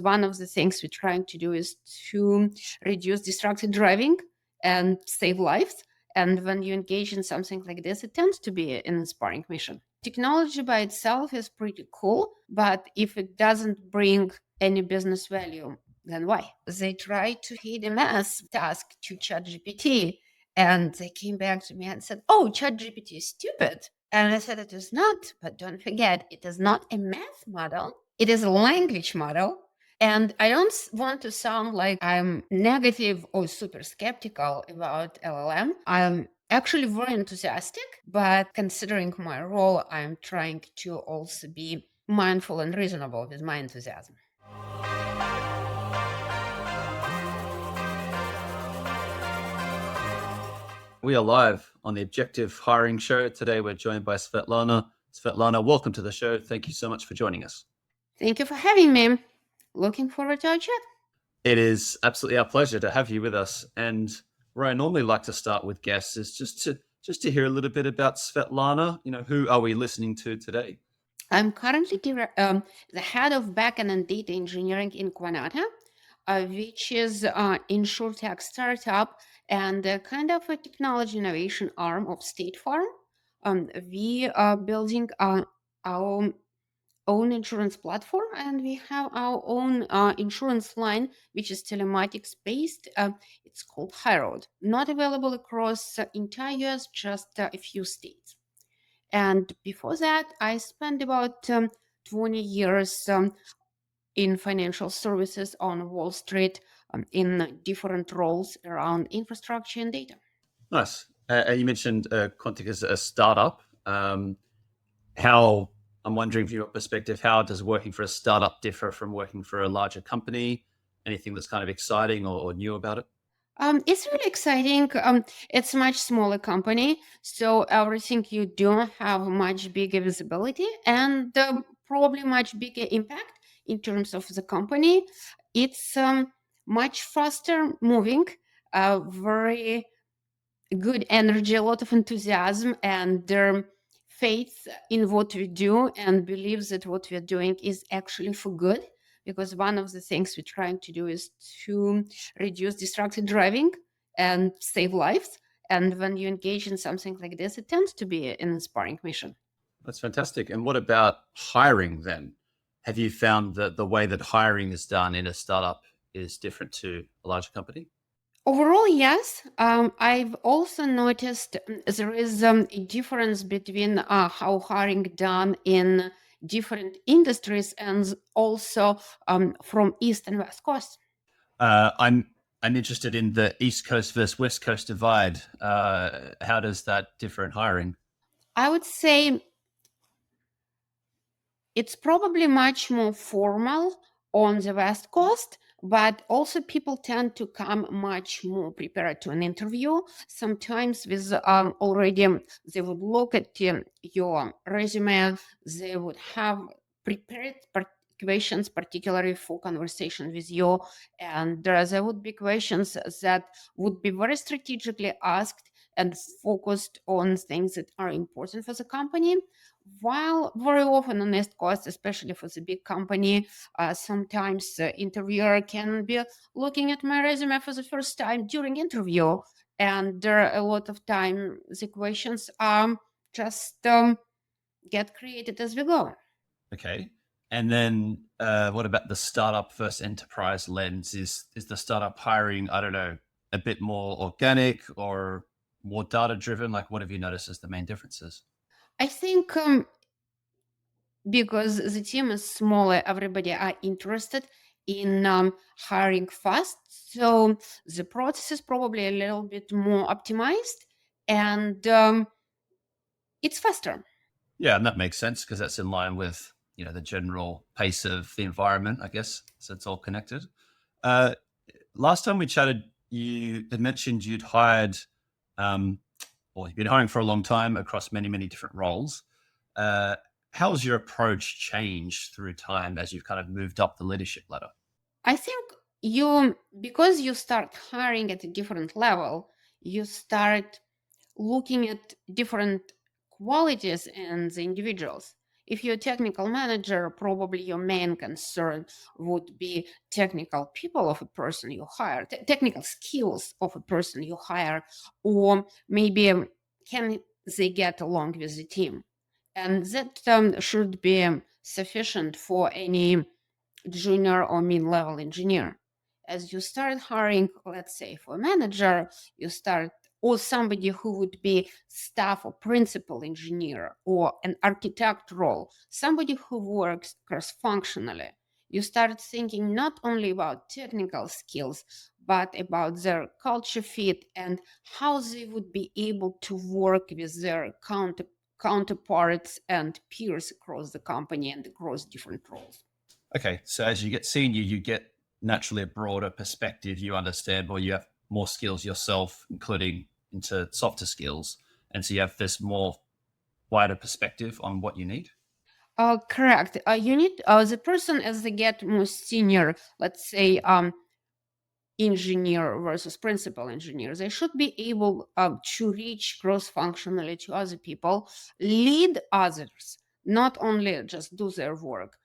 One of the things we're trying to do is to reduce distracted driving and save lives. And when you engage in something like this, it tends to be an inspiring mission. Technology by itself is pretty cool, but if it doesn't bring any business value, then why? They tried to feed a math task to ChatGPT, and they came back to me and said, "Oh, ChatGPT is stupid." And I said, "It is not, but don't forget, it is not a math model. It is a language model." And I don't want to sound like I'm negative or super skeptical about LLM. I'm actually very enthusiastic, but considering my role, I'm trying to also be mindful and reasonable with my enthusiasm. We are live on the Objective Hiring Show. Today we're joined by Svetlana. Svetlana, welcome to the show. Thank you so much for joining us. Thank you for having me. Looking forward to our chat. It is absolutely our pleasure to have you with us. And where I normally like to start with guests is just to hear a little bit about Svetlana. Who are we listening to today? I'm currently the head of backend and data engineering in Quanata, which is an insurtech startup and kind of a technology innovation arm of State Farm. We are building our own insurance platform, and we have our own insurance line, which is telematics based. It's called HighRoad, not available across the entire US, just a few states. And before that, I spent about 20 years in financial services on Wall Street in different roles around infrastructure and data. Nice. You mentioned Quantic is a startup. I'm wondering from your perspective, how does working for a startup differ from working for a larger company? Anything that's kind of exciting or new about it? It's really exciting. It's a much smaller company, so everything you do have much bigger visibility and probably much bigger impact in terms of the company. It's much faster moving, very good energy, a lot of enthusiasm, and faith in what we do, and believes that what we're doing is actually for good. Because one of the things we're trying to do is to reduce distracted driving and save lives. And when you engage in something like this, it tends to be an inspiring mission. That's fantastic. And what about hiring then? Have you found that the way that hiring is done in a startup is different to a larger company? Overall, yes. I've also noticed there is a difference between how hiring done in different industries and also from East and West Coast. I'm interested in the East Coast versus West Coast divide. How does that differ in hiring? I would say it's probably much more formal on the West Coast, but also people tend to come much more prepared to an interview. Sometimes with already, they would look at your resume, they would have prepared questions, particularly for conversation with you, and there would be questions that would be very strategically asked and focused on things that are important for the company. While very often on East Coast, especially for the big company, sometimes the interviewer can be looking at my resume for the first time during interview, and there are a lot of time the questions just get created as we go. Okay. And then what about the startup versus enterprise lens? Is the startup hiring, I don't know, a bit more organic or more data driven? Like, what have you noticed as the main differences? I think because the team is smaller, everybody are interested in hiring fast. So the process is probably a little bit more optimized, and it's faster. Yeah, and that makes sense because that's in line with the general pace of the environment, I guess. So it's all connected. Last time we chatted, you had mentioned you'd hired, or you've been hiring for a long time across many, many different roles. How has your approach changed through time as you've kind of moved up the leadership ladder? I think because you start hiring at a different level, you start looking at different qualities in the individuals. If you're a technical manager, probably your main concern would be technical people of a person you hire, technical skills of a person you hire, or maybe can they get along with the team? And that should be sufficient for any junior or mid-level engineer. As you start hiring, let's say for a manager, you start or somebody who would be staff or principal engineer or an architect role, somebody who works cross-functionally. You start thinking not only about technical skills, but about their culture fit and how they would be able to work with their counterparts and peers across the company and across different roles. Okay, so as you get senior, you get naturally a broader perspective. You understand more. You have more skills yourself, including into softer skills, and so you have this more wider perspective on what you need. Correct. You need the person as they get more senior, let's say engineer versus principal engineer. They should be able to reach cross functionally to other people, lead others, not only just do their work,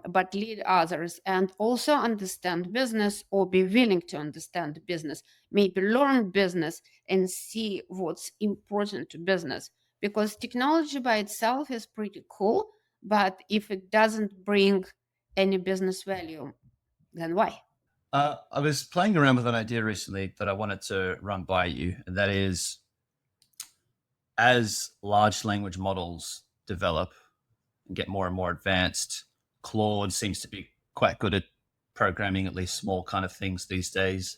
but lead others and also understand business or be willing to understand business, maybe learn business and see what's important to business. Because technology by itself is pretty cool, but if it doesn't bring any business value, then why? I was playing around with an idea recently that I wanted to run by you, and that is as large language models develop and get more and more advanced, Claude seems to be quite good at programming at least small kind of things these days.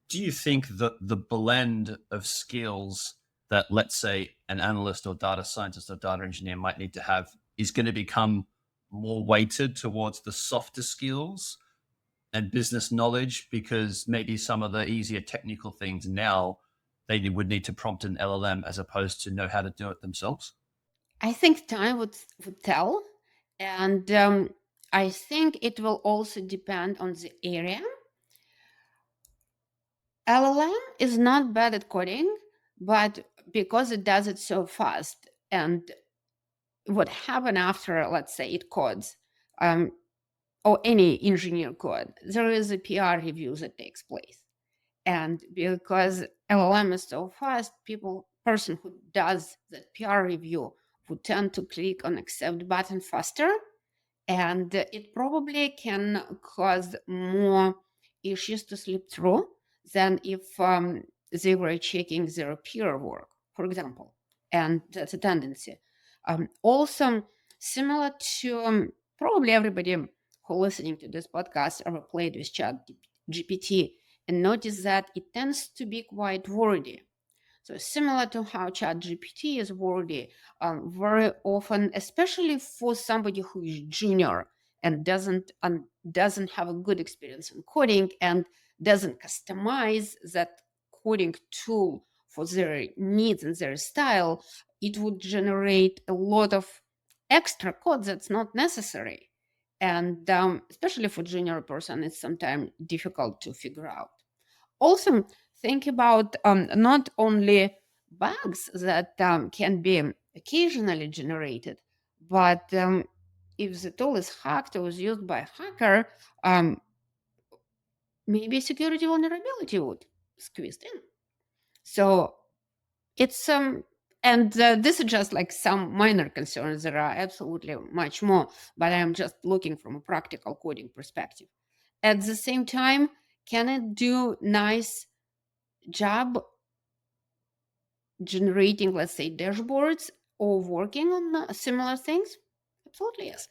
Do you think that the blend of skills that, let's say, an analyst or data scientist or data engineer might need to have is going to become more weighted towards the softer skills and business knowledge, because maybe some of the easier technical things now they would need to prompt an LLM as opposed to know how to do it themselves? I think time would tell. And I think it will also depend on the area. LLM is not bad at coding, but because it does it so fast, and what happened after, let's say, it codes, um, or any engineer code, there is a PR review that takes place. And because LLM is so fast, person who does the PR review would tend to click on accept button faster, and it probably can cause more issues to slip through than if they were checking their peer work, for example. And that's a tendency. Also, similar to probably everybody who listening to this podcast ever played with Chat GPT and notice that it tends to be quite wordy. So similar to how ChatGPT is wordy, very often, especially for somebody who is junior and doesn't have a good experience in coding and doesn't customize that coding tool for their needs and their style, it would generate a lot of extra code that's not necessary. And especially for junior person, it's sometimes difficult to figure out. Also, think about not only bugs that can be occasionally generated, but if the tool is hacked or was used by a hacker, um, maybe security vulnerability would squeezed in. So it's and this is just like some minor concerns. There are absolutely much more, but I'm just looking from a practical coding perspective. At the same time, can it do nice job generating, let's say, dashboards or working on similar things? Absolutely, yes.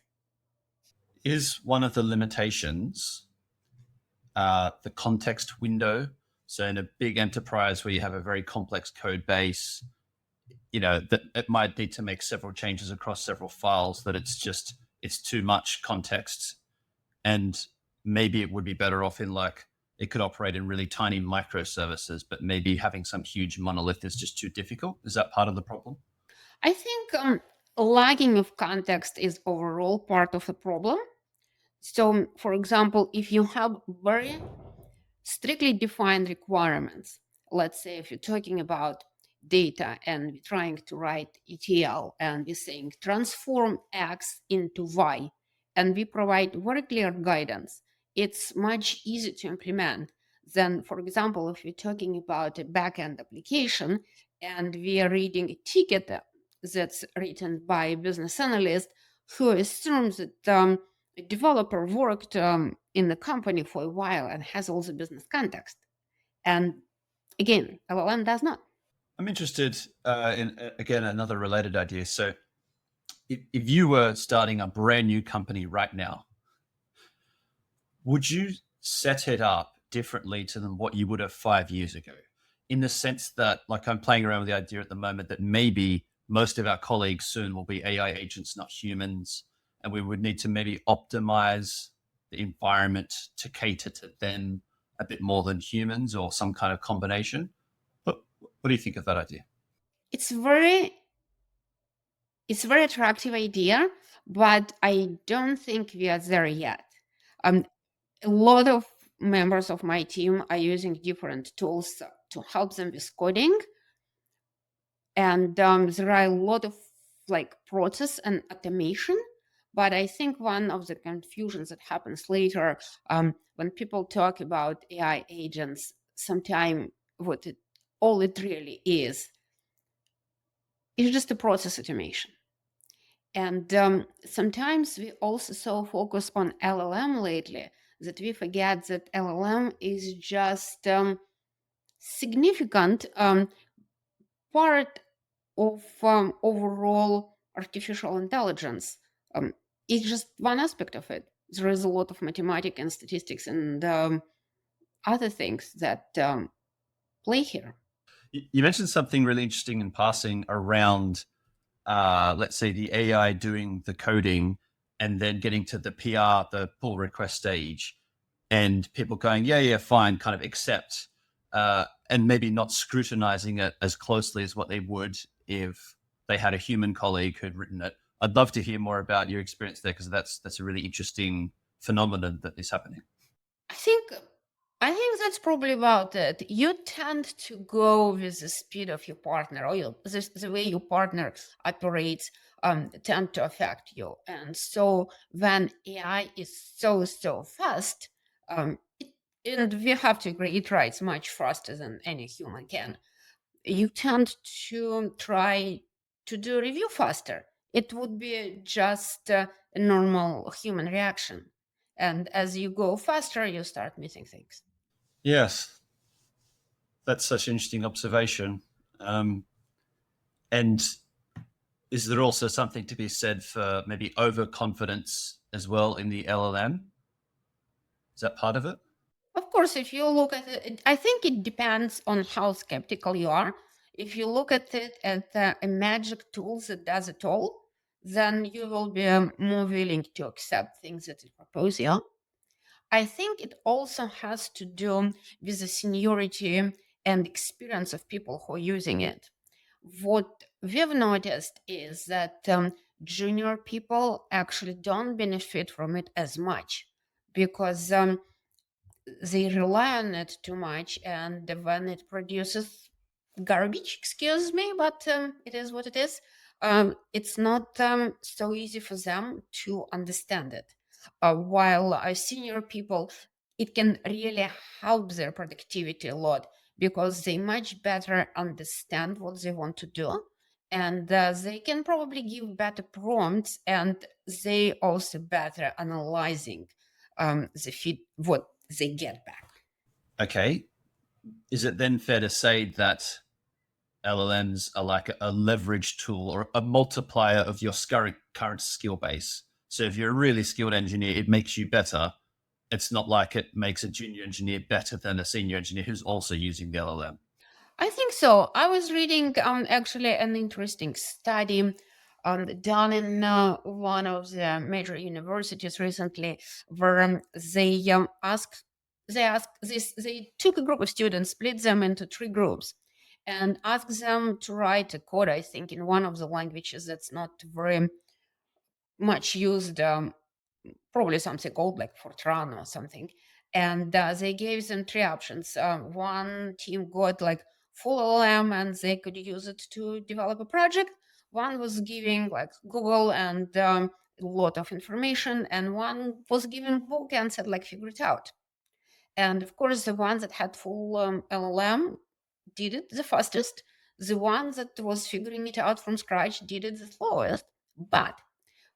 Is one of the limitations the context window? So in a big enterprise where you have a very complex code base, that it might need to make several changes across several files, that it's too much context, and maybe it would be better off in, like, it could operate in really tiny microservices, but maybe having some huge monolith is just too difficult. Is that part of the problem? I think lagging of context is overall part of the problem. So, for example, if you have very strictly defined requirements, let's say if you're talking about data and we're trying to write ETL and we're saying transform X into Y, and we provide very clear guidance, it's much easier to implement than, for example, if we're talking about a backend application and we are reading a ticket that's written by a business analyst who assumes that a developer worked in the company for a while and has all the business context. And again, LLM does not. I'm interested in, again, another related idea. So if you were starting a brand new company right now, would you set it up differently to than what you would have 5 years ago? In the sense that, like, I'm playing around with the idea at the moment that maybe most of our colleagues soon will be AI agents, not humans, and we would need to maybe optimize the environment to cater to them a bit more than humans, or some kind of combination. What do you think of that idea? It's very it's a very attractive idea, but I don't think we are there yet. Um, a lot of members of my team are using different tools to help them with coding, and there are a lot of like process and automation. But I think one of the confusions that happens later when people talk about AI agents, sometimes all it really is just a process automation. And sometimes we also so focus on LLM lately that we forget that LLM is just significant part of overall artificial intelligence. It's just one aspect of it. There is a lot of mathematics and statistics and other things that play here. You mentioned something really interesting in passing around, let's say, the AI doing the coding and then getting to the PR, the pull request stage, and people going, yeah, yeah, fine, kind of accept, and maybe not scrutinizing it as closely as what they would if they had a human colleague who'd written it. I'd love to hear more about your experience there, because that's a really interesting phenomenon that is happening. I think I think that's probably about it. You tend to go with the speed of your partner, or the way your partner operates tend to affect you. And so when AI is so fast, and we have to agree, it writes much faster than any human can. You tend to try to do review faster. It would be just a normal human reaction. And as you go faster, you start missing things. Yes, that's such an interesting observation. And is there also something to be said for maybe overconfidence as well in the LLM? Is that part of it? Of course, if you look at it, I think it depends on how skeptical you are. If you look at it as a magic tool that does it all, then you will be more willing to accept things that it proposes you. I think it also has to do with the seniority and experience of people who are using it. What we've noticed is that junior people actually don't benefit from it as much because they rely on it too much, and when it produces garbage, excuse me, but it is what it is. It's not so easy for them to understand it. While senior people, it can really help their productivity a lot because they much better understand what they want to do, and they can probably give better prompts, and they also better analyzing the feed what they get back. Okay. Is it then fair to say that LLMs are like a leverage tool or a multiplier of your current skill base? So if you're a really skilled engineer, it makes you better. It's not like it makes a junior engineer better than a senior engineer who's also using the LLM. I think so. I was reading actually an interesting study done in one of the major universities recently, where they took a group of students, split them into three groups, and asked them to write a code. I think in one of the languages that's not very much used, probably something called like Fortran or something. And they gave them three options. One team got like full LLM and they could use it to develop a project. One was giving like Google and a lot of information, and one was giving book and said like figure it out. And of course, the one that had full LLM did it the fastest. The one that was figuring it out from scratch did it the slowest. But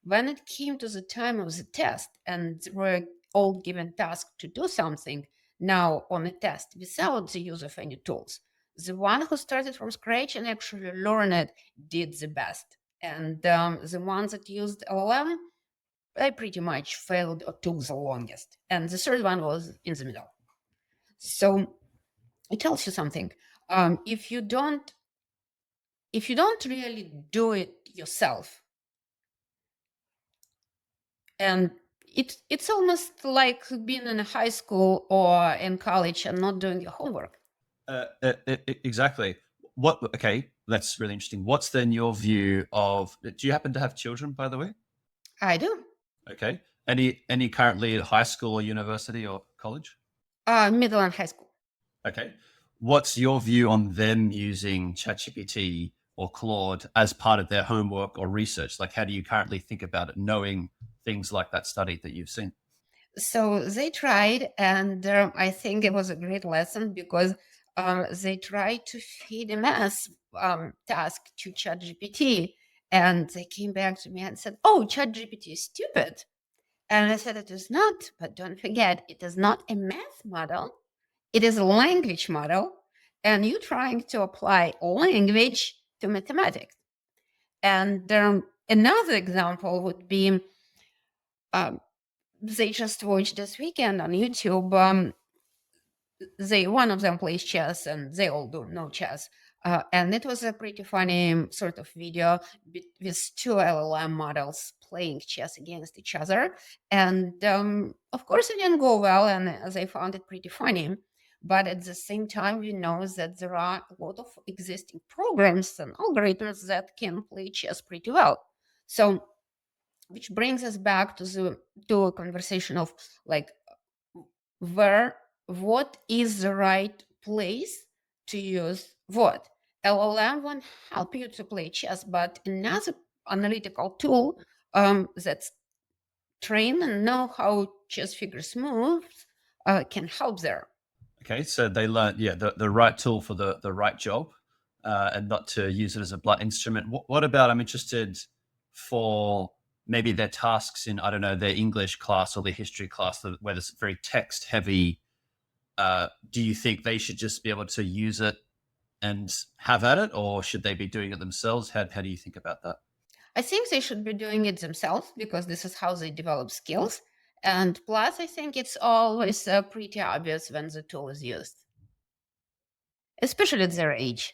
when it came to the time of the test and they were all given tasks to do something now on a test without the use of any tools, the one who started from scratch and actually learned it did the best. And the ones that used LLM, they pretty much failed or took the longest. And the third one was in the middle. So it tells you something. If you don't really do it yourself, and it's almost like being in a high school or in college and not doing your homework. Exactly. What? Okay, that's really interesting. What's then your view of? Do you happen to have children, by the way? I do. Okay. Any currently at high school or university or college? Middle and high school. Okay. What's your view on them using ChatGPT or Claude as part of their homework or research? Like, how do you currently think about it, knowing things like that study that you've seen? So they tried, and I think it was a great lesson because they tried to feed a math task to ChatGPT, and they came back to me and said, "Oh, ChatGPT is stupid." And I said, "It is not, but don't forget, it is not a math model. It is a language model, and you're trying to apply language to mathematics." And another example would be um, they just watched this weekend on YouTube. One of them plays chess, and they all do know chess. And it was a pretty funny sort of video with two LLM models playing chess against each other. And of course, it didn't go well, and they found it pretty funny. But at the same time, we know that there are a lot of existing programs and algorithms that can play chess pretty well. So, which brings us back to a conversation of like where what is the right place to use what. LLM won't help you to play chess, but another analytical tool that's trained and know how chess figures move can help there. Okay, so they learned, yeah, the right tool for the right job, and not to use it as a blunt instrument. What about? I'm interested for maybe their tasks in, I don't know, their English class or their history class, where it's very text heavy. Do you think they should just be able to use it and have at it, or should they be doing it themselves? How do you think about that? I think they should be doing it themselves because this is how they develop skills. And plus, I think it's always pretty obvious when the tool is used, especially at their age.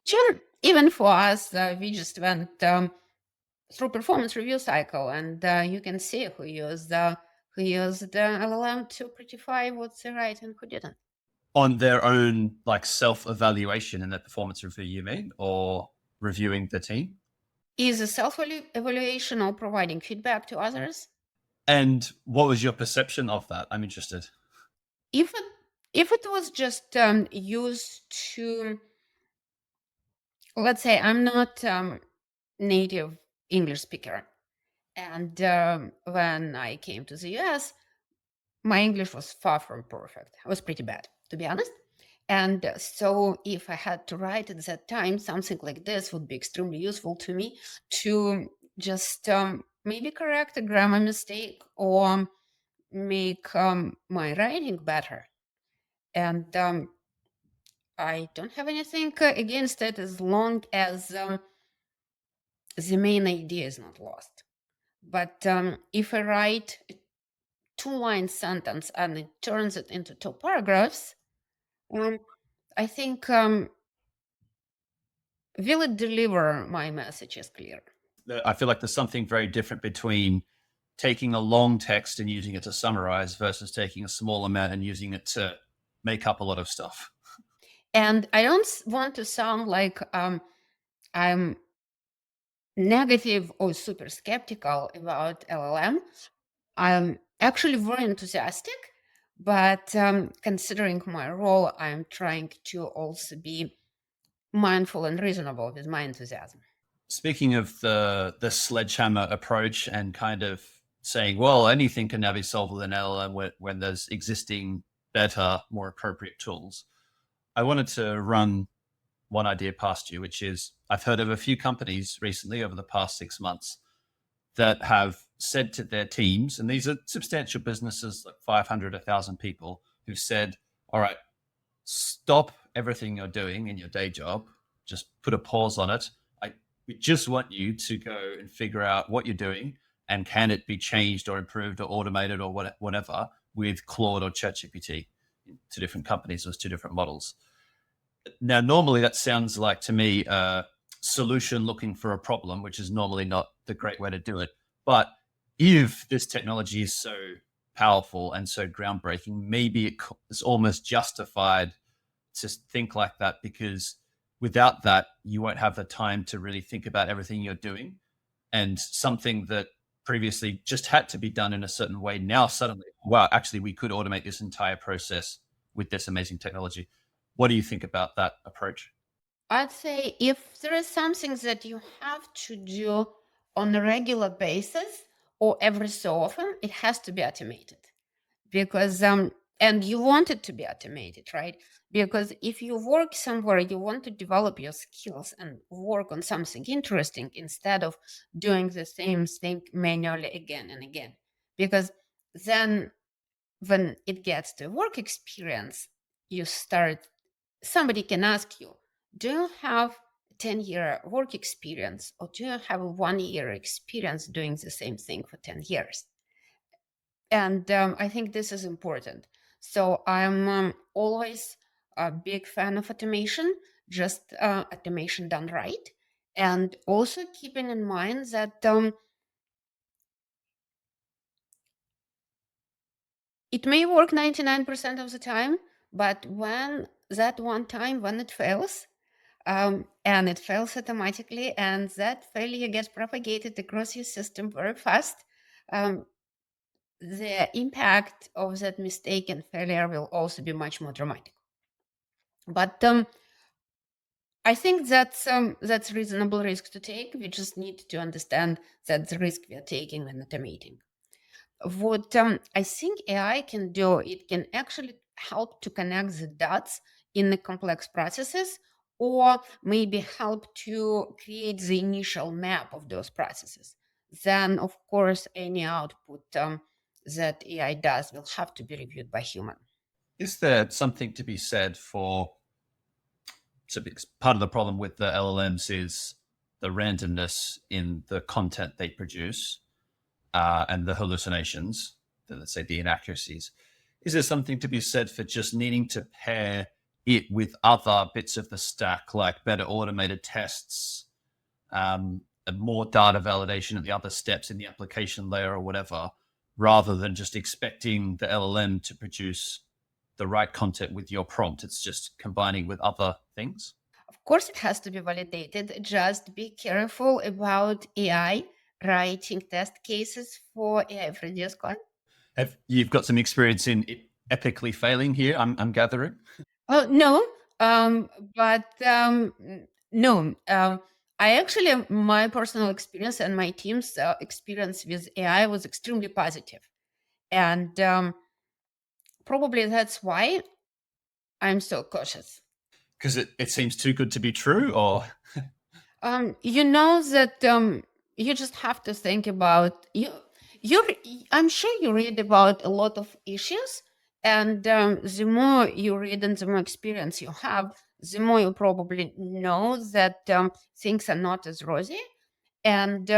Sure, even for us, we just went through performance review cycle, and you can see who used the LLM to prettify what's right and who didn't. On their own, like self evaluation in the performance review, you mean, or reviewing the team? Is a self evaluation or providing feedback to others? And what was your perception of that? I'm interested. If it if it was just used to, let's say, I'm not native English speaker, and when I came to the US, my English was far from perfect. It was pretty bad, to be honest. And so, if I had to write at that time, something like this would be extremely useful to me to just maybe correct a grammar mistake or make my writing better. And I don't have anything against it as long as the main idea is not lost. But if I write a two-line sentence and it turns it into two paragraphs, um, I think will it deliver my messages clear? I feel like there's something very different between taking a long text and using it to summarize versus taking a small amount and using it to make up a lot of stuff. And I don't want to sound like I'm negative or super skeptical about LLM. I'm actually very enthusiastic, But considering my role, I'm trying to also be mindful and reasonable with my enthusiasm. Speaking of the sledgehammer approach and kind of saying, well, anything can now be solved with an LLM when there's existing, better, more appropriate tools, I wanted to run one idea past you, which is I've heard of a few companies recently over the past 6 months that have said to their teams, and these are substantial businesses like 500, 1,000 people, who've said, all right, stop everything you're doing in your day job, just put a pause on it. We just want you to go and figure out what you're doing and can it be changed or improved or automated or whatever with Claude or ChatGPT. Two different companies, there's two different models. Now, normally that sounds like to me a solution looking for a problem, which is normally not the great way to do it. But if this technology is so powerful and so groundbreaking, maybe it's almost justified to think like that, because without that, you won't have the time to really think about everything you're doing. And something that previously just had to be done in a certain way, now suddenly, wow, actually, we could automate this entire process with this amazing technology. What do you think about that approach? I'd say if there is something that you have to do on a regular basis or every so often, it has to be automated because and you want it to be automated, right? Because if you work somewhere, you want to develop your skills and work on something interesting instead of doing the same thing manually again and again. Because then when it gets to work experience, you start, somebody can ask you, do you have 10-year work experience or do you have a 1 year experience doing the same thing for 10 years? And I think this is important. So I'm always a big fan of automation, just automation done right. And also keeping in mind that it may work 99% of the time, but when that one time when it fails, and it fails automatically, and that failure gets propagated across your system very fast, um, the impact of that mistake and failure will also be much more dramatic. But I think that's reasonable risk to take. We just need to understand that the risk we are taking when automating. What I think AI can do, it can actually help to connect the dots in the complex processes, or maybe help to create the initial map of those processes. Then, of course, any output that AI does will have to be reviewed by human. Is there something to be said for, so part of the problem with the LLMs is the randomness in the content they produce, and the hallucinations, let's say the inaccuracies. Is there something to be said for just needing to pair it with other bits of the stack, like better automated tests, and more data validation at the other steps in the application layer or whatever, rather than just expecting the LLM to produce the right content with your prompt? It's just combining with other things. Of course, it has to be validated. Just be careful about AI writing test cases for AI reduced code. You've got some experience in it epically failing here, I'm gathering. Oh no, um, but no. I actually, my personal experience and my team's experience with AI was extremely positive, and probably that's why I'm so cautious. Because it seems too good to be true, or You know that you just have to think about you. I'm sure you read about a lot of issues, and the more you read and the more experience you have, the more you probably know that things are not as rosy. And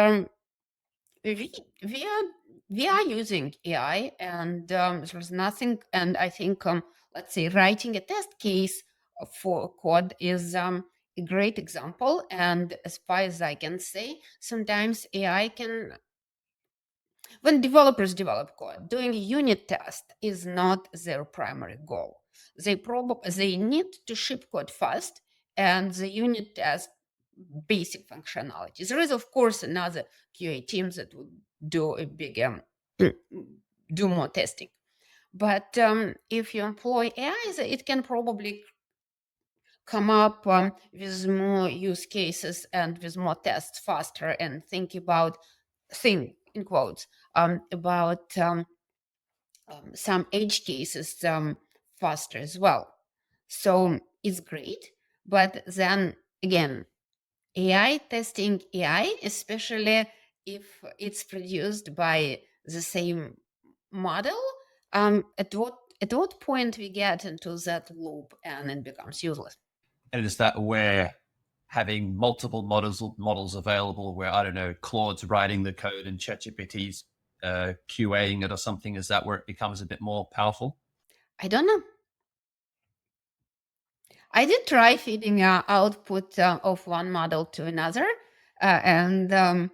we we are we are using AI, and there's nothing. And I think, let's say, writing a test case for code is a great example. And as far as I can say, sometimes AI can, when developers develop code, doing a unit test is not their primary goal. They need to ship code fast, and the unit test basic functionalities. There is, of course, another QA team that would do a big do more testing. But if you employ AI, it can probably come up with more use cases and with more tests faster, and think in quotes about some edge cases faster as well. So it's great, but then again, AI testing AI, especially if it's produced by the same model, at what point we get into that loop and it becomes useless? And is that where having multiple models available, where I don't know, Claude's writing the code and ChatGPT's QAing it or something, is that where it becomes a bit more powerful? I don't know. I did try feeding output of one model to another, and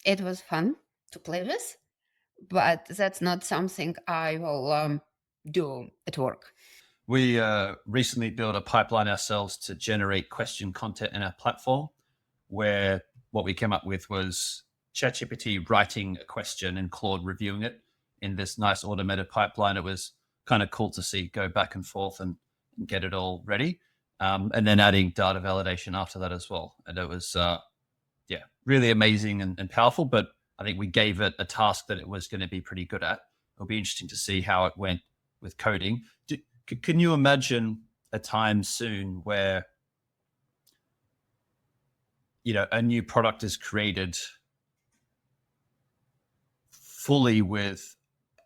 it was fun to play with, but that's not something I will do at work. We recently built a pipeline ourselves to generate question content in our platform, where what we came up with was ChatGPT writing a question and Claude reviewing it in this nice automated pipeline. It was kind of cool to see go back and forth and get it all ready. And then adding data validation after that as well. And it was, yeah, really amazing and powerful. But I think we gave it a task that it was going to be pretty good at. It'll be interesting to see how it went with coding. Can you imagine a time soon where a new product is created fully with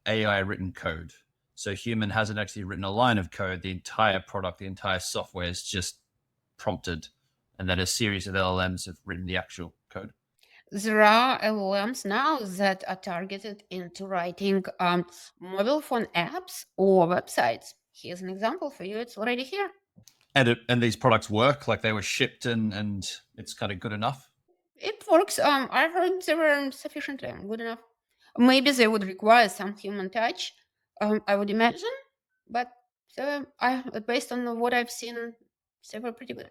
AI written code? So human hasn't actually written a line of code. The entire product, the entire software is just prompted, and then a series of LLMs have written the actual code. There are LLMs now that are targeted into writing mobile phone apps or websites. Here's an example for you. It's already here. And these products work, like they were shipped and it's kind of good enough. It works. I heard they were sufficiently good enough. Maybe they would require some human touch, I would imagine, but based on what I've seen, they were pretty good.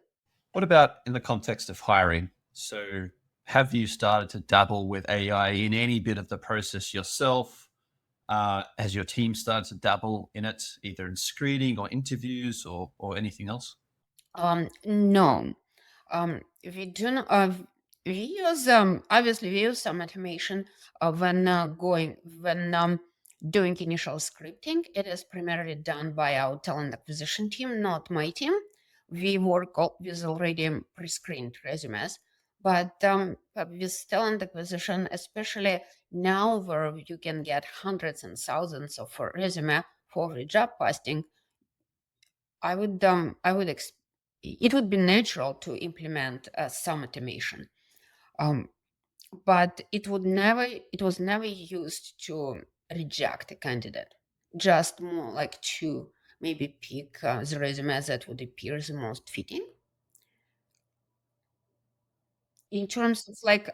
What about in the context of hiring? So, have you started to dabble with AI in any bit of the process yourself? Has your team started to dabble in it, either in screening or interviews or anything else? No, we do not. We use obviously we use some automation when doing initial scripting. It is primarily done by our talent acquisition team, not my team. We work with already pre-screened resumes, but with talent acquisition, especially now where you can get hundreds and thousands of resume for the job posting, I would it would be natural to implement some automation, um, but it was never used to reject a candidate, just more like to maybe pick the resume that would appear the most fitting. In terms of like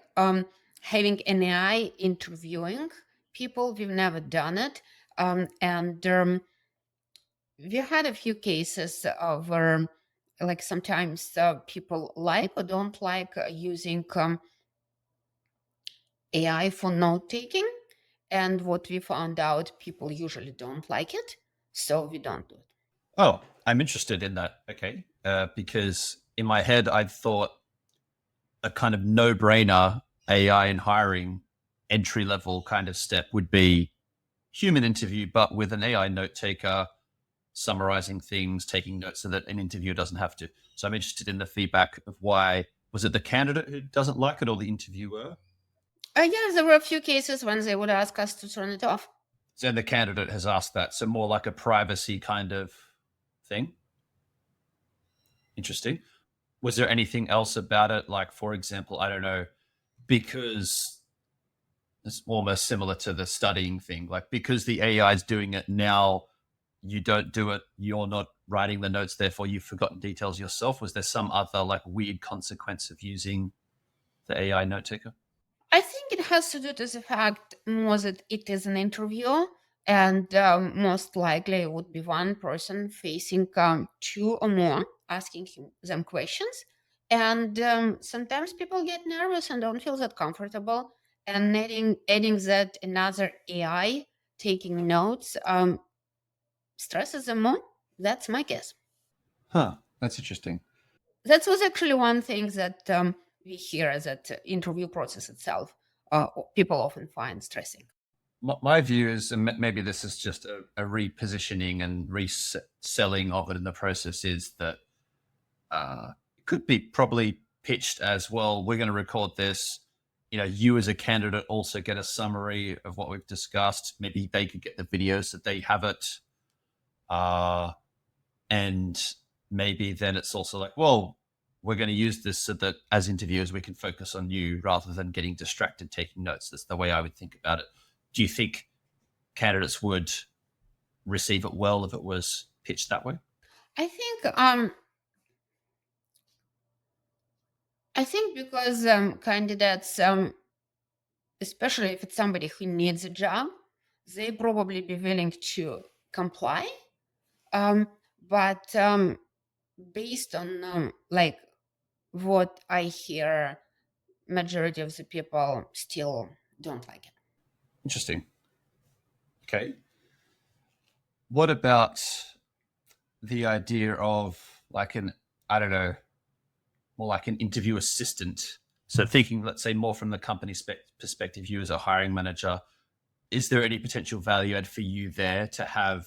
having an AI interviewing people, we've never done it, and we had a few cases of where like sometimes people like or don't like using AI for note taking, and what we found out, people usually don't like it, so we don't do it. Oh, I'm interested in that. Okay. Because in my head, I thought a kind of no brainer AI and hiring entry level kind of step would be human interview, but with an AI note taker summarizing things, taking notes so that an interviewer doesn't have to. So I'm interested in the feedback of why was it the candidate who doesn't like it or the interviewer? Yeah, there were a few cases when they would ask us to turn it off. So the candidate has asked that. So more like a privacy kind of thing. Interesting. Was there anything else about it? Like, for example, I don't know, because it's almost similar to the studying thing. Like, because the AI is doing it now, you don't do it, you're not writing the notes, therefore you've forgotten details yourself. Was there some other like weird consequence of using the AI note taker? I think it has to do with the fact more that it is an interview, and most likely it would be one person facing two or more, asking them questions. And sometimes people get nervous and don't feel that comfortable. And adding that another AI taking notes. stresses them more. That's my guess. Huh. That's interesting. That was actually one thing that we hear that interview process itself, people often find stressing. My view is, and maybe this is just a repositioning and reselling of it in the process, is that it could be probably pitched as, well, we're going to record this. You as a candidate also get a summary of what we've discussed. Maybe they could get the video so they have it. And maybe then it's also like, well, we're going to use this so that as interviewers, we can focus on you rather than getting distracted taking notes. That's the way I would think about it. Do you think candidates would receive it well if it was pitched that way? I think because candidates, especially if it's somebody who needs a job, they probably be willing to comply. But based on like what I hear, majority of the people still don't like it. Interesting. Okay. What about the idea of like I don't know, more like an interview assistant? So thinking, let's say, more from the company perspective, you as a hiring manager, is there any potential value add for you there to have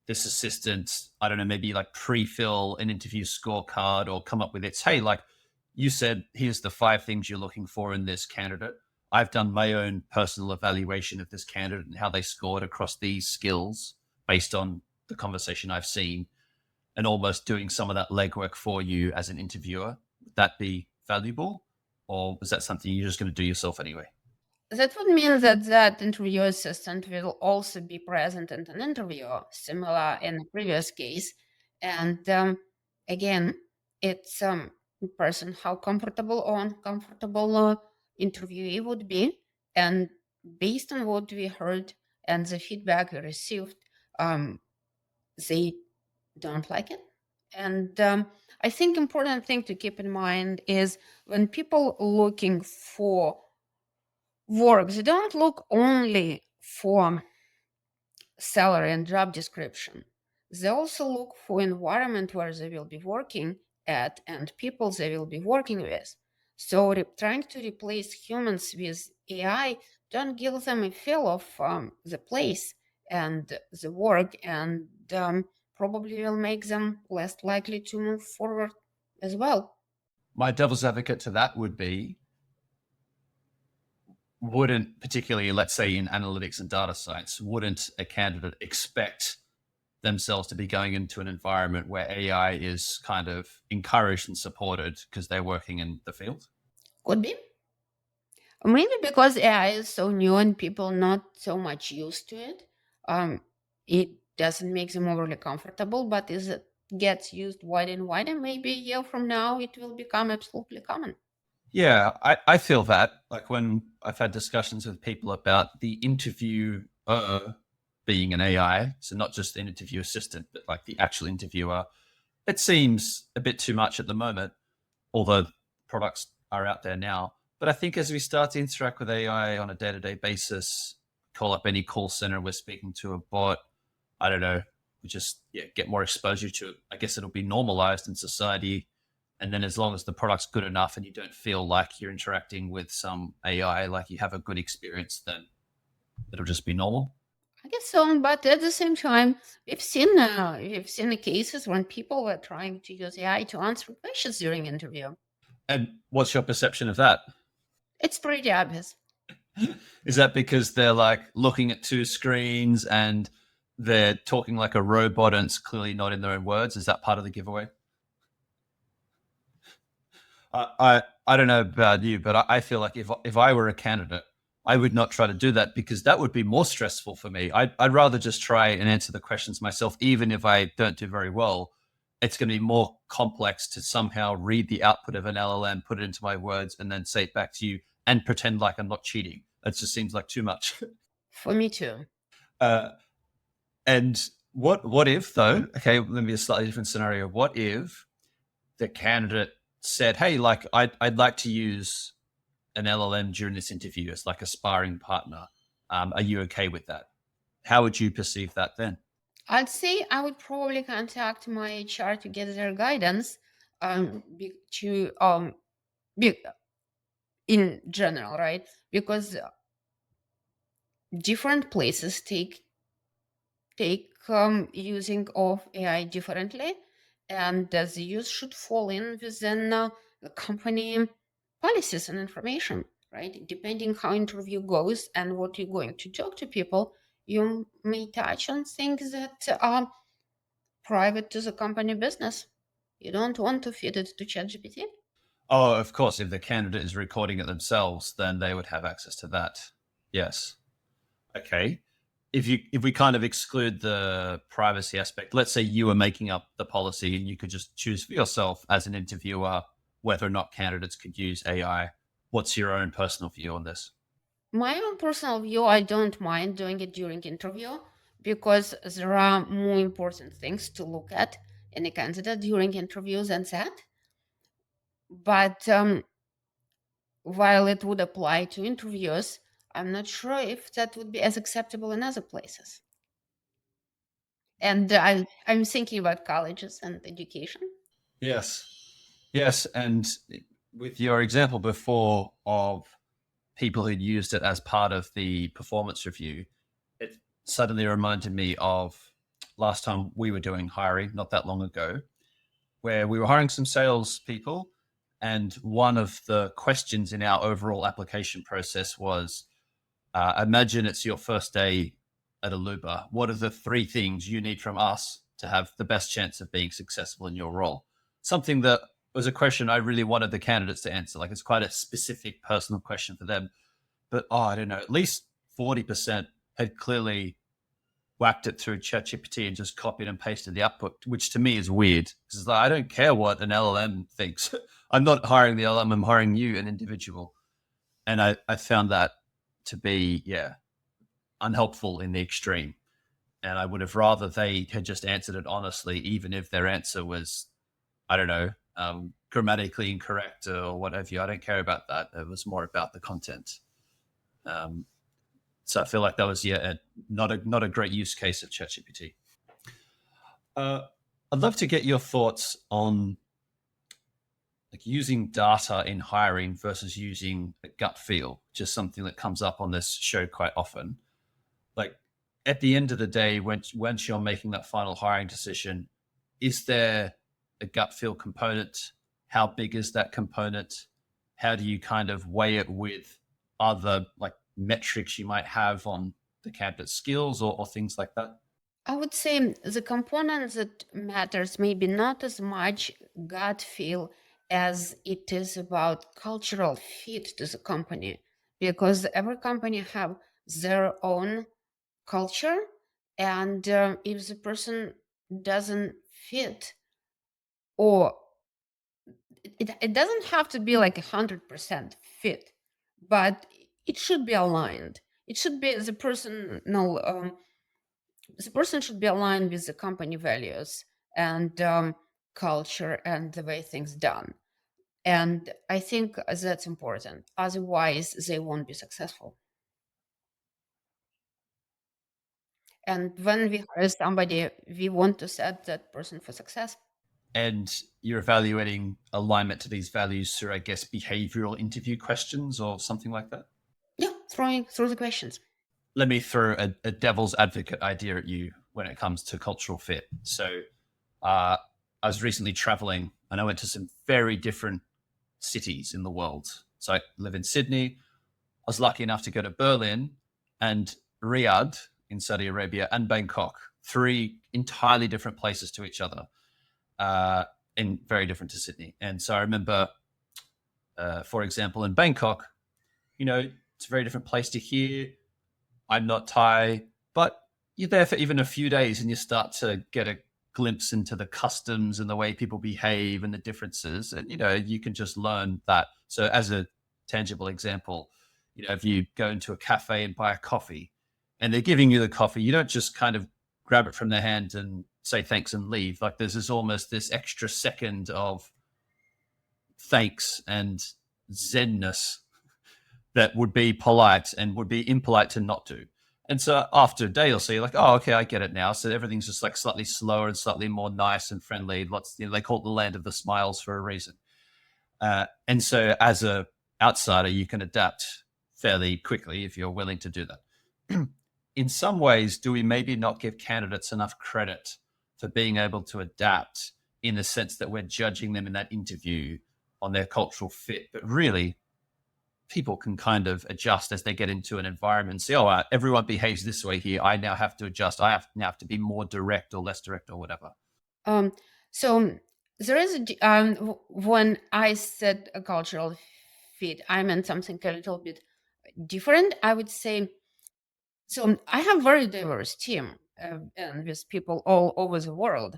this assistant, I don't know, maybe like pre-fill an interview scorecard or come up with its, hey, like you said, here's the 5 things you're looking for in this candidate. I've done my own personal evaluation of this candidate and how they scored across these skills based on the conversation I've seen, and almost doing some of that legwork for you as an interviewer. Would that be valuable? Or is that something you're just going to do yourself anyway? That would mean that interview assistant will also be present in an interview, similar in the previous case. And again, it's person how comfortable or uncomfortable interviewee would be. And based on what we heard and the feedback we received, they don't like it. And I think important thing to keep in mind is when people looking for work, they don't look only for salary and job description. They also look for environment where they will be working at and people they will be working with. So trying to replace humans with AI don't give them a feel of the place and the work, and probably will make them less likely to move forward as well. My devil's advocate to that would be, wouldn't, particularly, let's say in analytics and data science, wouldn't a candidate expect themselves to be going into an environment where AI is kind of encouraged and supported because they're working in the field? Could be. Maybe because AI is so new and people not so much used to it, it doesn't make them overly comfortable. But as it gets used wider and wider, maybe a year from now it will become absolutely common. Yeah, I feel that. Like when I've had discussions with people about the interview being an AI, so not just an interview assistant, but like the actual interviewer, it seems a bit too much at the moment, although products are out there now. But I think as we start to interact with AI on a day-to-day basis, call up any call center, we're speaking to a bot, I don't know, we just get more exposure to it. I guess it'll be normalized in society. And then as long as the product's good enough and you don't feel like you're interacting with some AI, like you have a good experience, then it'll just be normal. I guess so, but at the same time, we've seen the cases when people were trying to use AI to answer questions during interview. And what's your perception of that? It's pretty obvious. Is that because they're like looking at 2 screens and they're talking like a robot and it's clearly not in their own words? Is that part of the giveaway? I don't know about you, but I feel like if I were a candidate, I would not try to do that because that would be more stressful for me. I'd rather just try and answer the questions myself, even if I don't do very well. It's going to be more complex to somehow read the output of an LLM, put it into my words, and then say it back to you and pretend like I'm not cheating. It just seems like too much. For me too. uh, and what if though? Okay, let me be a slightly different scenario. What if the candidate said, "Hey, like I'd like to use an LLM during this interview as like a sparring partner. Are you okay with that?" How would you perceive that then? I'd say I would probably contact my HR to get their guidance to be, in general, right? Because different places take using of AI differently, and the use should fall in within the company policies and information, right? Depending how interview goes and what you're going to talk to people, you may touch on things that are private to the company business. You don't want to feed it to ChatGPT. Oh, of course, if the candidate is recording it themselves, then they would have access to that. Yes. Okay. If we kind of exclude the privacy aspect, let's say you were making up the policy and you could just choose for yourself as an interviewer whether or not candidates could use AI. What's your own personal view on this? My own personal view, I don't mind doing it during interview because there are more important things to look at in a candidate during interviews than that. But while it would apply to interviews, I'm not sure if that would be as acceptable in other places. And I'm thinking about colleges and education. Yes. Yes. And with your example before of people who'd used it as part of the performance review, it suddenly reminded me of last time we were doing hiring not that long ago, where we were hiring some salespeople. And one of the questions in our overall application process was imagine it's your first day at Aluba. What are the three things you need from us to have the best chance of being successful in your role? Something that was a question I really wanted the candidates to answer. Like it's quite a specific personal question for them. But I don't know, at least 40% had clearly whacked it through ChatGPT and just copied and pasted the output, which to me is weird because like, I don't care what an LLM thinks. I'm not hiring the LLM, I'm hiring you, an individual. And I found that to be, yeah, unhelpful in the extreme. And I would have rather they had just answered it honestly, even if their answer was, I don't know, grammatically incorrect or whatever. I don't care about that. It was more about the content. Um, so I feel like that was not a great use case of ChatGPT. Uh, I'd love to get your thoughts on like using data in hiring versus using a gut feel, just something that comes up on this show quite often. Like at the end of the day, once you're making that final hiring decision, is there a gut feel component? How big is that component? How do you kind of weigh it with other like metrics you might have on the candidate's skills or things like that? I would say the component that matters maybe not as much gut feel as it is about cultural fit to the company, because every company have their own culture, and if the person doesn't fit, or it doesn't have to be like 100% fit, but it should be aligned. It should be the person no the person should be aligned with the company values and culture and the way things done. And I think that's important. Otherwise, they won't be successful. And when we hire somebody, we want to set that person for success. And you're evaluating alignment to these values through, I guess, behavioral interview questions or something like that. Yeah, throwing through the questions. Let me throw a devil's advocate idea at you when it comes to cultural fit. So, I was recently traveling and I went to some very different cities in the world. So, I live in Sydney. I was lucky enough to go to Berlin and Riyadh in Saudi Arabia and Bangkok, three entirely different places to each other, and very different to Sydney. And so I remember, for example, in Bangkok, you know, it's a very different place to here. I'm not Thai, but you're there for even a few days and you start to get a glimpse into the customs and the way people behave and the differences. And, you know, you can just learn that. So, as a tangible example, you know, if you go into a cafe and buy a coffee and they're giving you the coffee, you don't just kind of grab it from their hand and say thanks and leave. Like, there's this almost this extra second of thanks and zenness that would be polite and would be impolite to not do. And so after a day or so, you're like, oh, okay, I get it now. So everything's just like slightly slower and slightly more nice and friendly. Lots, they call it the land of the smiles for a reason. And so as a outsider, you can adapt fairly quickly if you're willing to do that. In some ways, do we maybe not give candidates enough credit for being able to adapt in the sense that we're judging them in that interview on their cultural fit? But really, people can kind of adjust as they get into an environment and say, oh, everyone behaves this way here. I now have to adjust. Now have to be more direct or less direct or whatever. Um, so there is when I said a cultural fit, I meant something a little bit different. I would say so. I have very diverse team and with people all over the world,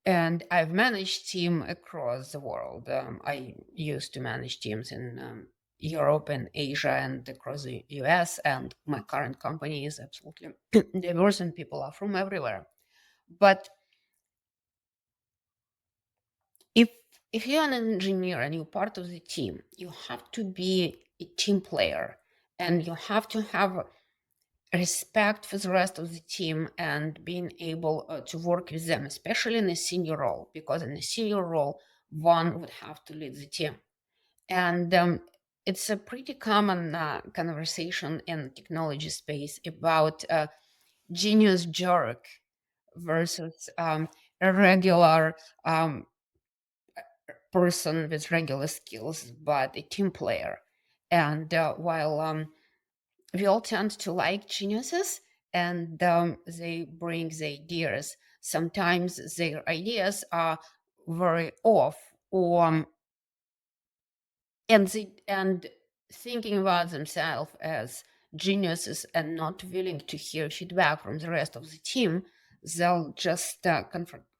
and I've managed team across the world. I used to manage teams in Europe and Asia and across the US, and my current company is absolutely diverse, and people are from everywhere. But if if you're an engineer and you're part of the team, you have to be a team player, and you have to have respect for the rest of the team and being able to work with them, especially in a senior role, because in a senior role, one would have to lead the team. And it's a pretty common conversation in technology space about genius jerk versus a regular person with regular skills, but a team player. And while we all tend to like geniuses, and they bring the ideas, sometimes their ideas are very off, or and thinking about themselves as geniuses and not willing to hear feedback from the rest of the team, they'll just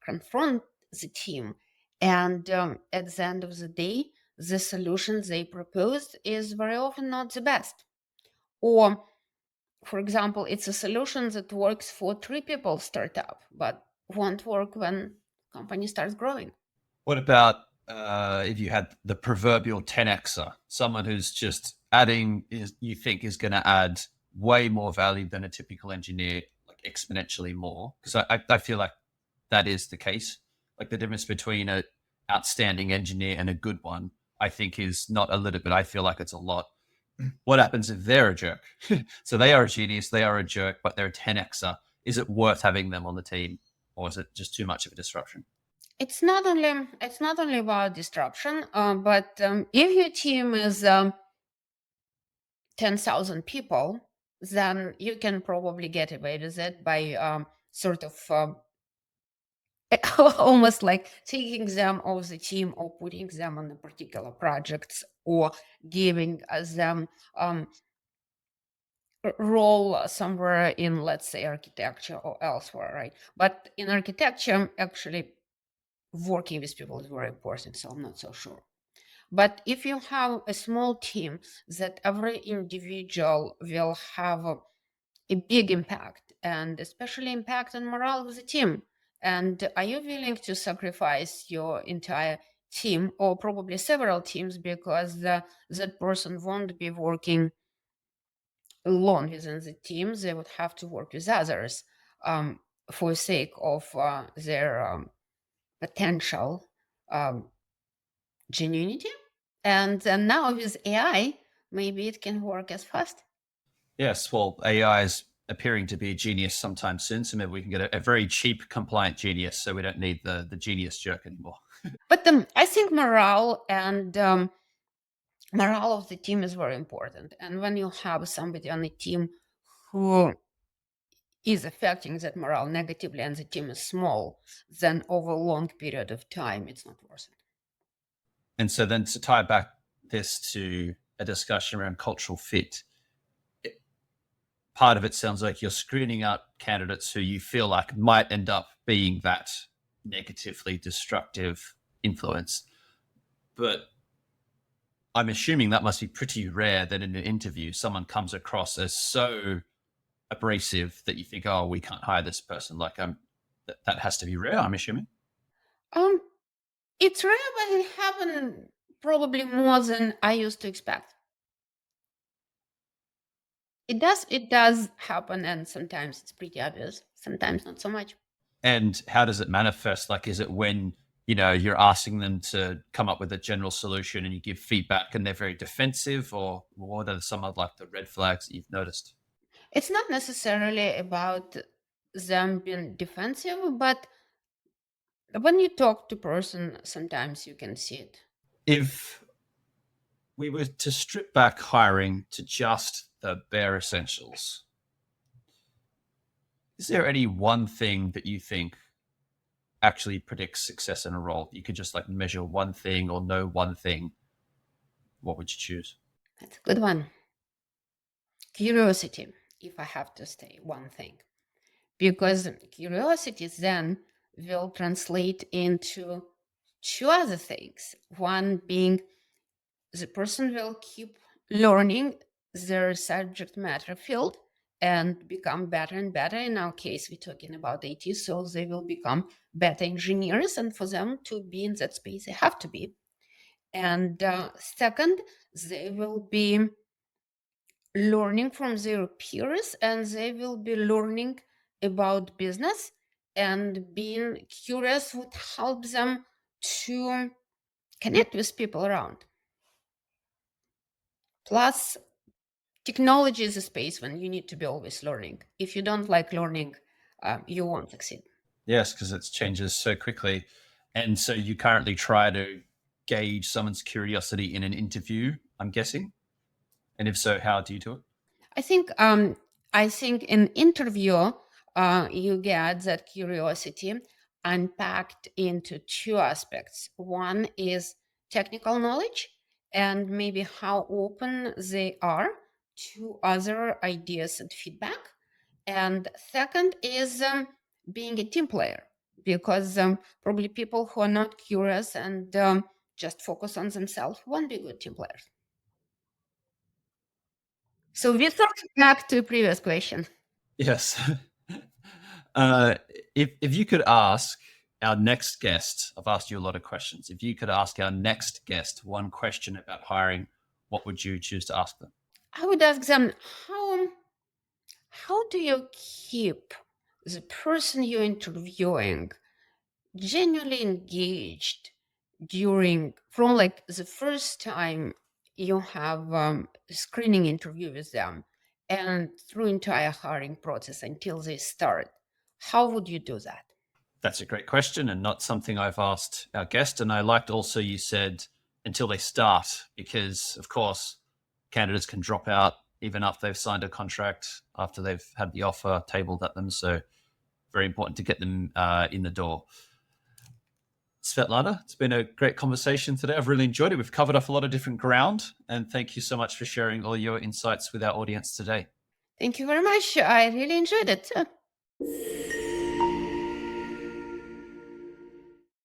confront the team. And at the end of the day, the solution they proposed is very often not the best. Or, for example, it's a solution that works for three people startup, but won't work when company starts growing. What about if you had the proverbial 10xer, someone who's just adding, you think is going to add way more value than a typical engineer, like exponentially more? Because I feel like that is the case. Like the difference between an outstanding engineer and a good one, I think is not a little bit. I feel like it's a lot. What happens if they're a jerk? So they are a genius, they are a jerk, but they're a 10xer. Is it worth having them on the team, or is it just too much of a disruption? It's not only about disruption, but if your team is 10,000 people, then you can probably get away with it by sort of almost like taking them off the team or putting them on the particular projects, or giving them role somewhere in, let's say, architecture or elsewhere, right? But in architecture, actually, working with people is very important, so I'm not so sure. But if you have a small team, that every individual will have a big impact, and especially impact on morale of the team. And are you willing to sacrifice your entire team, or probably several teams, because that person won't be working alone within the team? They would have to work with others for the sake of their potential um, genuinity. And then now with AI, maybe it can work as fast. Yes, well, AI is appearing to be a genius sometime soon, so maybe we can get a very cheap, compliant genius, so we don't need the genius jerk anymore. But I think morale of the team is very important. And when you have somebody on the team who is affecting that morale negatively, and the team is small, then over a long period of time, it's not worth it. And so then to tie back this to a discussion around cultural fit, part of it sounds like you're screening out candidates who you feel like might end up being that negatively destructive influence. But I'm assuming that must be pretty rare that in an interview someone comes across as so abrasive that you think, oh, we can't hire this person. Like that has to be rare, I'm assuming. Um, it's rare, but it happened probably more than I used to expect. It does happen, and sometimes it's pretty obvious, sometimes not so much. And how does it manifest? Like, is it when, you're asking them to come up with a general solution and you give feedback and they're very defensive, or what are some of like the red flags that you've noticed? It's not necessarily about them being defensive, but when you talk to person, sometimes you can see it. If we were to strip back hiring to just the bare essentials, is there any one thing that you think actually predicts success in a role? You could just like measure one thing or know one thing. What would you choose? That's a good one. Curiosity, if I have to say one thing, because curiosity then will translate into two other things. One being the person will keep learning their subject matter field and become better and better. In our case, we're talking about IT, so they will become better engineers, and for them to be in that space, they have to be. And second, they will be learning from their peers, and they will be learning about business, and being curious would help them to connect with people around. Plus, technology is a space when you need to be always learning. If you don't like learning, you won't succeed. Yes, because it changes so quickly. And so you currently try to gauge someone's curiosity in an interview, I'm guessing. And if so, how do you do it? I think in interview, you get that curiosity unpacked into two aspects. One is technical knowledge and maybe how open they are to other ideas and feedback. And second is being a team player, because probably people who are not curious and just focus on themselves won't be good team players. So we circle back to previous question. Yes. uh, if you could ask our next guest, I've asked you a lot of questions. If you could ask our next guest one question about hiring, what would you choose to ask them? I would ask them, how do you keep the person you're interviewing genuinely engaged during from like the first time you have a screening interview with them and through entire hiring process until they start? How would you do that? That's a great question and not something I've asked our guest. And I liked also you said until they start, because of course, candidates can drop out even after they've signed a contract, after they've had the offer tabled at them. So, very important to get them in the door. Svetlana, it's been a great conversation today. I've really enjoyed it. We've covered off a lot of different ground. And thank you so much for sharing all your insights with our audience today. Thank you very much. I really enjoyed it.